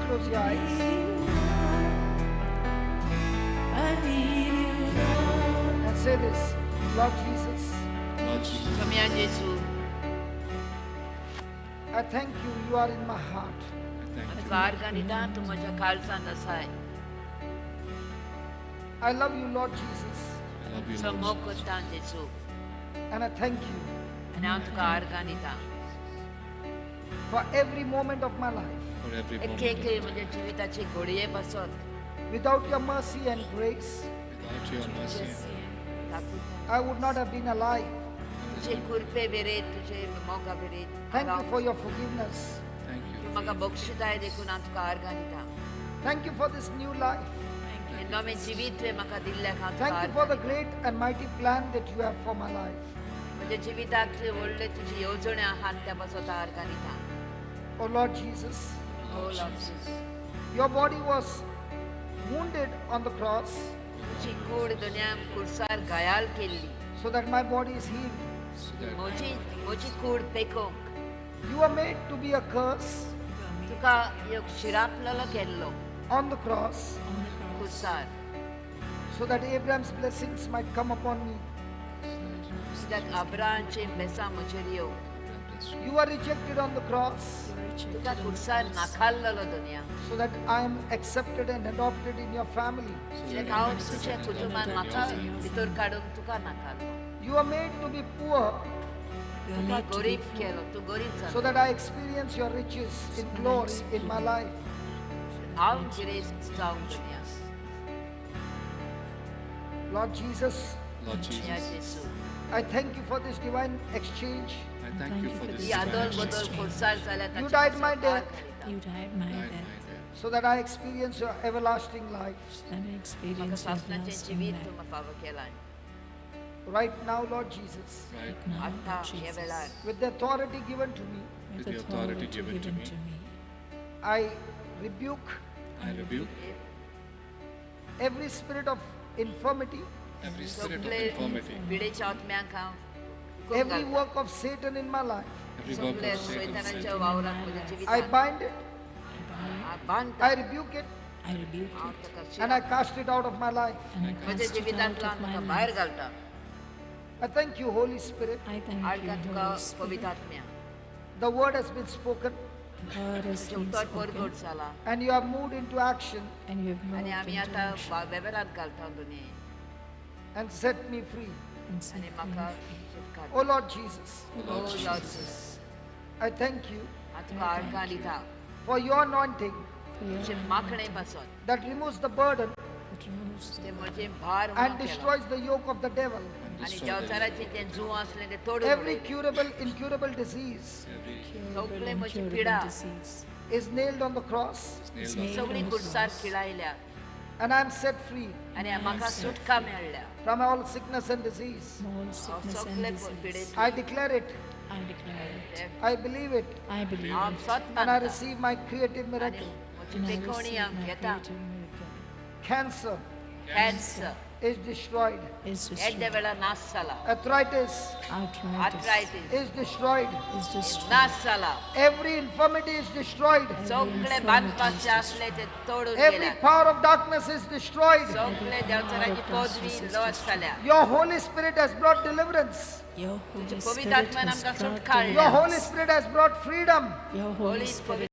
close your eyes. And say this, Lord Jesus, 그러면 예수, I thank you, you are in my heart. कार간이다 तू माझ्या काळजात आहे. I love you, Lord Jesus, समोकता 예수, and I thank you आणि आमचं कार간이다. for every moment of my life. एक म्हणजे जीविताची घोडी बसत. Without your mercy and grace, I would not have been alive. तुझे कृपे बेरे, तुझे मोगा बेरे. Thank you for your forgiveness. तू मका बक्षिताय देखून आमचं कारgan이다. Thank you for this new life. नवे जीवित मका दिल्ल्या खात. Thank you for the great and mighty plan that you have for my life. म्हणजे जीवितातले ओळले तुझी योजने आहात त्या बसत कारgan이다. Oh Lord Jesus, Oh Lord Jesus, your body was wounded on the cross तुझी कूड दुनिया कुरसार घायल केली. so that my body is healed. मोची कूड phaco. You were made to be a curse तुका एक शिरापलेलो केल्लो on the cross कुरसार. so that Abraham's blessings might come upon me. त्यात अब्राहामचे बेसा मचरियो. You were rejected on the cross तुका कुरसार नाखाल्लेलो दुनिया. so that I am accepted and adopted in your family. कित्याक हांव तुझ्या कुटुंबान म्हाका भितर काडून तुका नाकाल्लो. You were made to be poor तुका गरीब केलो. तू गरीब so जालो. that I experience your riches in glory in my life. हांव गिरेस्त जावं दुनिया. Lord Jesus, या येशू, I thank you for this divine exchange. ही आदल बदल कुरसार जाल्या You died my death You died my death, so that I experience your everlasting life. and I म्हाका experience your शासनाचे lasting जीवित life. तू म्हाका फावो केलाय. Right now, Lord Jesus, Now, आता Lord हे Jesus, वेळार with the authority given to me, with the authority given to me, I rebuke every spirit of infirmity, सगळे पिडेच्या आत्म्यांक हांव every work of Satan in my life. सगळे शैतानाच्या वावरात म्हज्या I जिवितांत bind it, बांदता. I rebuke it, I rebuke हांव it, ताका and शिरा- I cast it out of my life. and I म्हज्या cast it out जिवितांतल्यान of my ताका life. भायर घालता. I thank you, Holy Spirit. I thank आडका you, तुका Holy Spirit. पवित्र आत्म्या. The word has been spoken, God has तुजें been उतर spoken, परगट जाला and you have moved into action and you have moved आनी आमी into आतां action वेव्हारांत घालता दुनिये and set me free. and set आनी me म्हाका free. सुटका Oh Lord Jesus, दी. Oh Lord Jesus, I thank you हांव तुका आडका दिता. for your anointing For your तुजें माखणें पासून that removes the burden that removes तें म्हजें भार and उणो केलो. destroys the yoke of the devil. आनी देवचाराचें जें जूं आसलें तें तोडून Every उडयलें. curable, incurable disease curable सगळे and म्हजी curable पिडा. disease. is nailed on the cross, Is nailed सगळी on the कुडसार cross. खिळायल्या and I am set free आनी म्हाका सुटका मेळ्ळ्या. from all sickness and disease. From all sickness and सगळे disease. पिडेत I declare it, I declare it. I believe it, I believe हांव it. स्वत and I मानता. receive my creative आनी miracle. म्हजी And I पेखवणी receive हांव my घेता. creative miracle. Cancer cancer is destroyed. Is येद्या destroyed. वेळा नाश जाला. Arthritis Arthritis arthritis is destroyed. is destroyed. नाश जाला. Every infirmity is destroyed. सगळे बांदपाचे असले ते तोडून Every गेल्या. power of darkness is destroyed. सगळे देवचाराची पदवी लॉस जाल्या. Your Holy Spirit has brought deliverance. Your Holy पवित्र Spirit आत्म्यान has आमकां brought सुटका Your दिल्या. Holy Spirit has brought freedom. Your Holy Holy Spirit